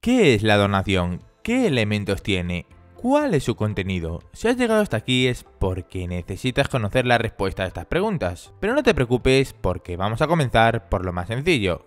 ¿Qué es la donación? ¿Qué elementos tiene? ¿Cuál es su contenido? Si has llegado hasta aquí es porque necesitas conocer la respuesta a estas preguntas. Pero no te preocupes porque vamos a comenzar por lo más sencillo.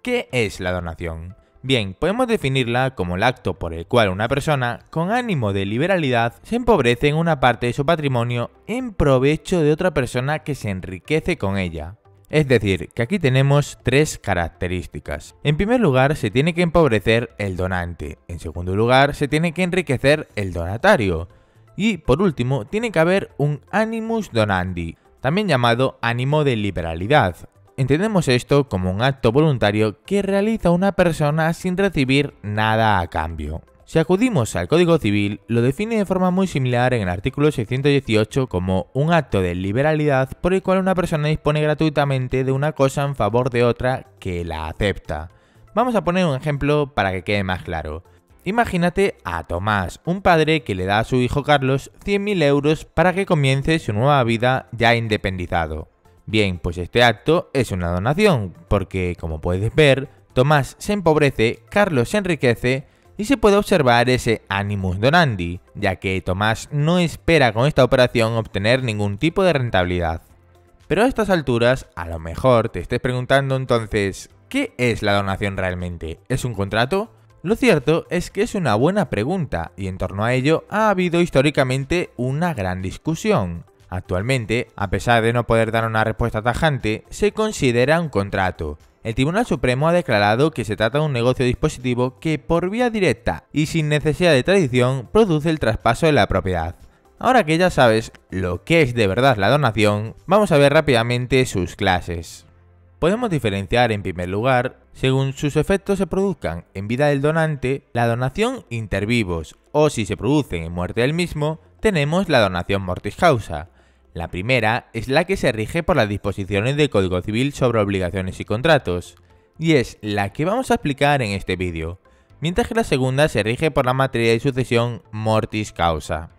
¿Qué es la donación? Bien, podemos definirla como el acto por el cual una persona, con ánimo de liberalidad, se empobrece en una parte de su patrimonio en provecho de otra persona que se enriquece con ella. Es decir, que aquí tenemos tres características. En primer lugar, se tiene que empobrecer el donante. En segundo lugar, se tiene que enriquecer el donatario. Y, por último, tiene que haber un animus donandi, también llamado ánimo de liberalidad. Entendemos esto como un acto voluntario que realiza una persona sin recibir nada a cambio. Si acudimos al Código Civil, lo define de forma muy similar en el artículo 618 como un acto de liberalidad por el cual una persona dispone gratuitamente de una cosa en favor de otra que la acepta. Vamos a poner un ejemplo para que quede más claro. Imagínate a Tomás, un padre que le da a su hijo Carlos 100.000 euros para que comience su nueva vida ya independizado. Bien, pues este acto es una donación, porque como puedes ver, Tomás se empobrece, Carlos se enriquece y se puede observar ese animus donandi, ya que Tomás no espera con esta operación obtener ningún tipo de rentabilidad. Pero a estas alturas, a lo mejor te estés preguntando entonces, ¿qué es la donación realmente? ¿Es un contrato? Lo cierto es que es una buena pregunta y en torno a ello ha habido históricamente una gran discusión. Actualmente, a pesar de no poder dar una respuesta tajante, se considera un contrato. El Tribunal Supremo ha declarado que se trata de un negocio dispositivo que por vía directa y sin necesidad de tradición produce el traspaso de la propiedad. Ahora que ya sabes lo que es de verdad la donación, vamos a ver rápidamente sus clases. Podemos diferenciar en primer lugar, según sus efectos se produzcan en vida del donante, la donación inter vivos, o si se producen en muerte del mismo, tenemos la donación mortis causa. La primera es la que se rige por las disposiciones del Código Civil sobre obligaciones y contratos, y es la que vamos a explicar en este vídeo, mientras que la segunda se rige por la materia de sucesión mortis causa.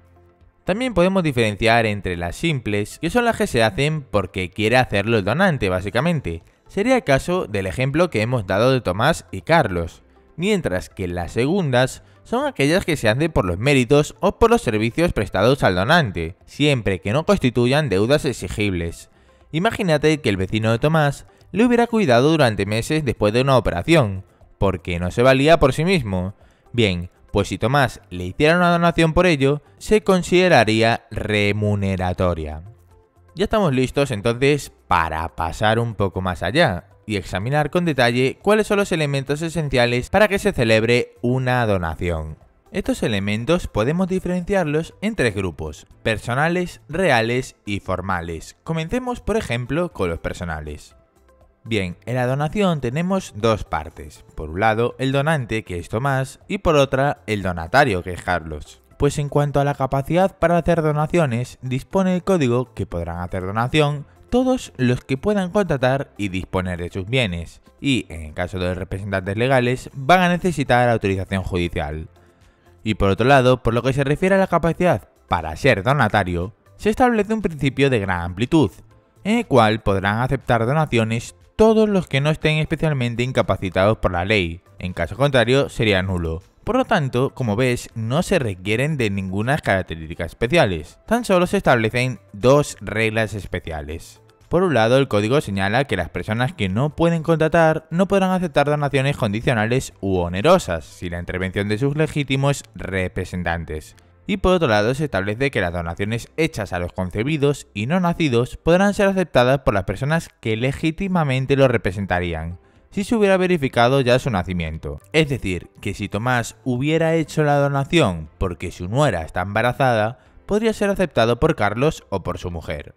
También podemos diferenciar entre las simples, que son las que se hacen porque quiere hacerlo el donante básicamente. Sería el caso del ejemplo que hemos dado de Tomás y Carlos, mientras que las segundas son aquellas que se hacen por los méritos o por los servicios prestados al donante, siempre que no constituyan deudas exigibles. Imagínate que el vecino de Tomás le hubiera cuidado durante meses después de una operación, porque no se valía por sí mismo. Bien, pues si Tomás le hiciera una donación por ello, se consideraría remuneratoria. Ya estamos listos entonces para pasar un poco más allá y examinar con detalle cuáles son los elementos esenciales para que se celebre una donación. Estos elementos podemos diferenciarlos en tres grupos: personales, reales y formales. Comencemos por ejemplo con los personales. Bien, en la donación tenemos dos partes, por un lado el donante, que es Tomás, y por otra el donatario, que es Carlos. Pues en cuanto a la capacidad para hacer donaciones, dispone el código que podrán hacer donación todos los que puedan contratar y disponer de sus bienes, y en el caso de los representantes legales van a necesitar autorización judicial. Y por otro lado, por lo que se refiere a la capacidad para ser donatario, se establece un principio de gran amplitud, en el cual podrán aceptar donaciones todos los que no estén especialmente incapacitados por la ley, en caso contrario sería nulo. Por lo tanto, como ves, no se requieren de ninguna características especiales, tan solo se establecen dos reglas especiales. Por un lado, el código señala que las personas que no pueden contratar no podrán aceptar donaciones condicionales u onerosas, sin la intervención de sus legítimos representantes. Y por otro lado, se establece que las donaciones hechas a los concebidos y no nacidos podrán ser aceptadas por las personas que legítimamente los representarían, si se hubiera verificado ya su nacimiento. Es decir, que si Tomás hubiera hecho la donación porque su nuera está embarazada, podría ser aceptado por Carlos o por su mujer.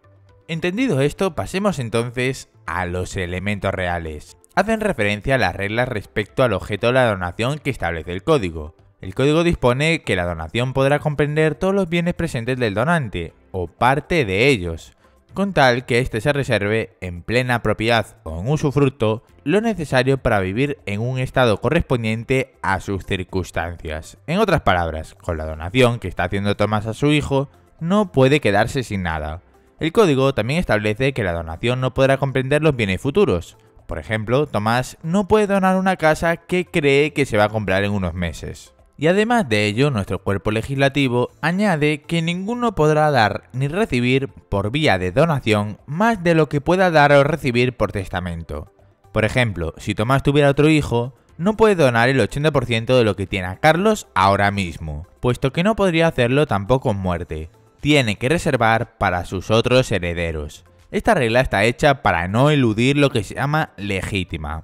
Entendido esto, pasemos entonces a los elementos reales. Hacen referencia a las reglas respecto al objeto de la donación que establece el código. El código dispone que la donación podrá comprender todos los bienes presentes del donante, o parte de ellos, con tal que éste se reserve, en plena propiedad o en usufructo, lo necesario para vivir en un estado correspondiente a sus circunstancias. En otras palabras, con la donación que está haciendo Tomás a su hijo, no puede quedarse sin nada. El código también establece que la donación no podrá comprender los bienes futuros. Por ejemplo, Tomás no puede donar una casa que cree que se va a comprar en unos meses. Y además de ello, nuestro cuerpo legislativo añade que ninguno podrá dar ni recibir por vía de donación más de lo que pueda dar o recibir por testamento. Por ejemplo, si Tomás tuviera otro hijo, no puede donar el 80% de lo que tiene a Carlos ahora mismo, puesto que no podría hacerlo tampoco en muerte. Tiene que reservar para sus otros herederos. Esta regla está hecha para no eludir lo que se llama legítima.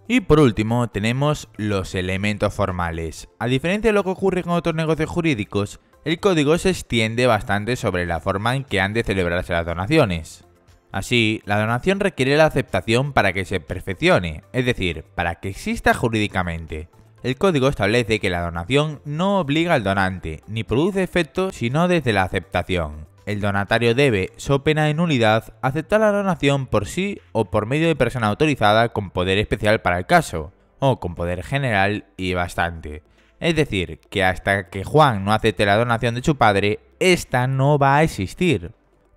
Y por último tenemos los elementos formales. A diferencia de lo que ocurre con otros negocios jurídicos, el código se extiende bastante sobre la forma en que han de celebrarse las donaciones. Así, la donación requiere la aceptación para que se perfeccione, es decir, para que exista jurídicamente. El código establece que la donación no obliga al donante, ni produce efecto sino desde la aceptación. El donatario debe, so pena de nulidad, aceptar la donación por sí o por medio de persona autorizada con poder especial para el caso, o con poder general y bastante. Es decir, que hasta que Juan no acepte la donación de su padre, esta no va a existir.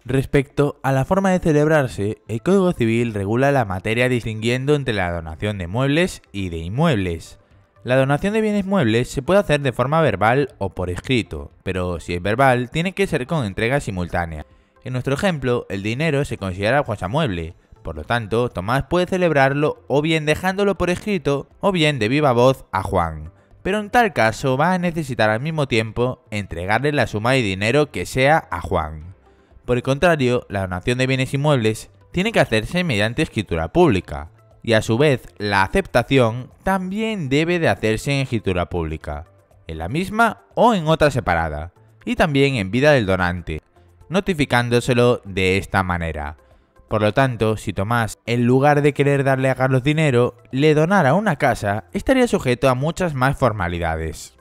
Respecto a la forma de celebrarse, el Código Civil regula la materia distinguiendo entre la donación de muebles y de inmuebles. La donación de bienes muebles se puede hacer de forma verbal o por escrito, pero si es verbal, tiene que ser con entrega simultánea. En nuestro ejemplo, el dinero se considera cosa mueble, por lo tanto, Tomás puede celebrarlo o bien dejándolo por escrito o bien de viva voz a Juan, pero en tal caso va a necesitar al mismo tiempo entregarle la suma de dinero que sea a Juan. Por el contrario, la donación de bienes inmuebles tiene que hacerse mediante escritura pública. Y a su vez, la aceptación también debe de hacerse en escritura pública, en la misma o en otra separada, y también en vida del donante, notificándoselo de esta manera. Por lo tanto, si Tomás, en lugar de querer darle a Carlos dinero, le donara una casa, estaría sujeto a muchas más formalidades.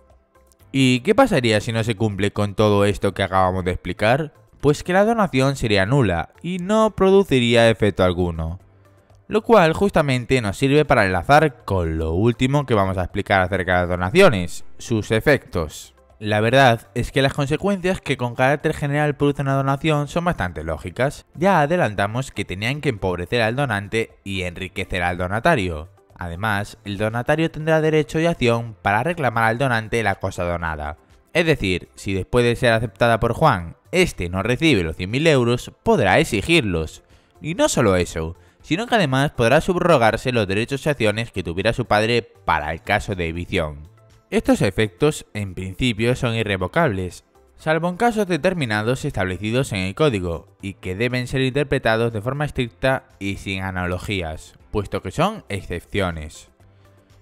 ¿Y qué pasaría si no se cumple con todo esto que acabamos de explicar? Pues que la donación sería nula y no produciría efecto alguno. Lo cual justamente nos sirve para enlazar con lo último que vamos a explicar acerca de las donaciones, sus efectos. La verdad es que las consecuencias que con carácter general produce una donación son bastante lógicas. Ya adelantamos que tenían que empobrecer al donante y enriquecer al donatario. Además, el donatario tendrá derecho y acción para reclamar al donante la cosa donada. Es decir, si después de ser aceptada por Juan, este no recibe los 100.000 euros, podrá exigirlos. Y no solo eso, sino que además podrá subrogarse los derechos y acciones que tuviera su padre para el caso de evicción. Estos efectos, en principio, son irrevocables, salvo en casos determinados establecidos en el código, y que deben ser interpretados de forma estricta y sin analogías, puesto que son excepciones.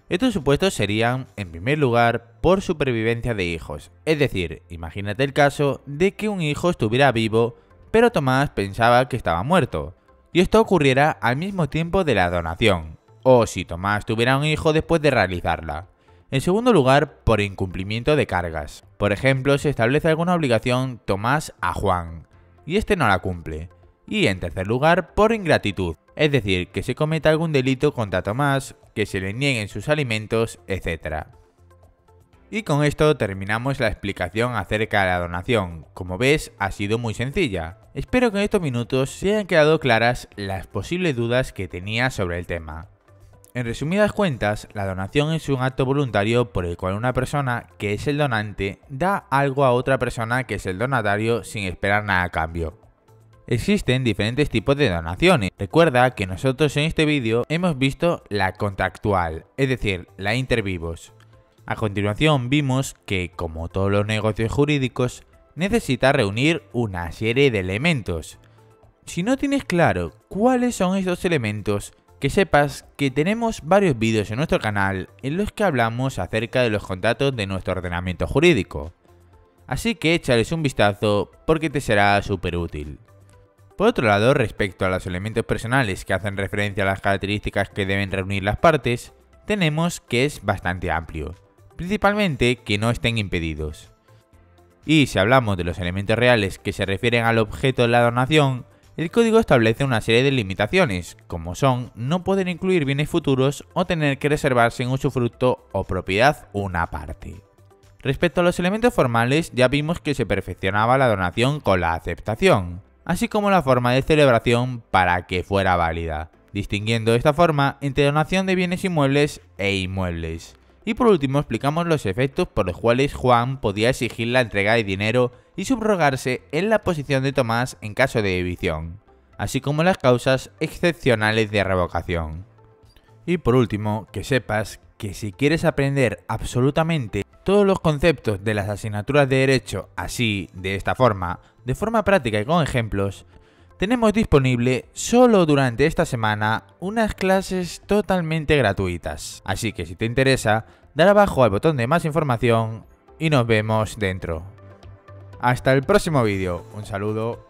Estos supuestos serían, en primer lugar, por supervivencia de hijos, es decir, imagínate el caso de que un hijo estuviera vivo, pero Tomás pensaba que estaba muerto, y esto ocurriera al mismo tiempo de la donación, o si Tomás tuviera un hijo después de realizarla. En segundo lugar, por incumplimiento de cargas. Por ejemplo, se establece alguna obligación Tomás a Juan, y este no la cumple. Y en tercer lugar, por ingratitud, es decir, que se cometa algún delito contra Tomás, que se le nieguen sus alimentos, etc. Y con esto terminamos la explicación acerca de la donación. Como ves, ha sido muy sencilla. Espero que en estos minutos se hayan quedado claras las posibles dudas que tenía sobre el tema. En resumidas cuentas, la donación es un acto voluntario por el cual una persona, que es el donante, da algo a otra persona que es el donatario sin esperar nada a cambio. Existen diferentes tipos de donaciones. Recuerda que nosotros en este vídeo hemos visto la contractual, es decir, la inter vivos. A continuación vimos que, como todos los negocios jurídicos, necesita reunir una serie de elementos. Si no tienes claro cuáles son estos elementos, que sepas que tenemos varios vídeos en nuestro canal en los que hablamos acerca de los contratos de nuestro ordenamiento jurídico. Así que échales un vistazo porque te será súper útil. Por otro lado, respecto a los elementos personales que hacen referencia a las características que deben reunir las partes, tenemos que es bastante amplio, principalmente que no estén impedidos. Y si hablamos de los elementos reales que se refieren al objeto de la donación, el código establece una serie de limitaciones, como son no poder incluir bienes futuros o tener que reservarse en usufructo o propiedad una parte. Respecto a los elementos formales, ya vimos que se perfeccionaba la donación con la aceptación. así como la forma de celebración para que fuera válida, distinguiendo de esta forma entre donación de bienes inmuebles e inmuebles. Y por último explicamos los efectos por los cuales Juan podía exigir la entrega de dinero y subrogarse en la posición de Tomás en caso de evicción, así como las causas excepcionales de revocación. Y por último, que sepas que si quieres aprender absolutamente todos los conceptos de las asignaturas de derecho así, de esta forma, de forma práctica y con ejemplos, tenemos disponible solo durante esta semana unas clases totalmente gratuitas. Así que si te interesa, dale abajo al botón de más información y nos vemos dentro. Hasta el próximo vídeo, un saludo.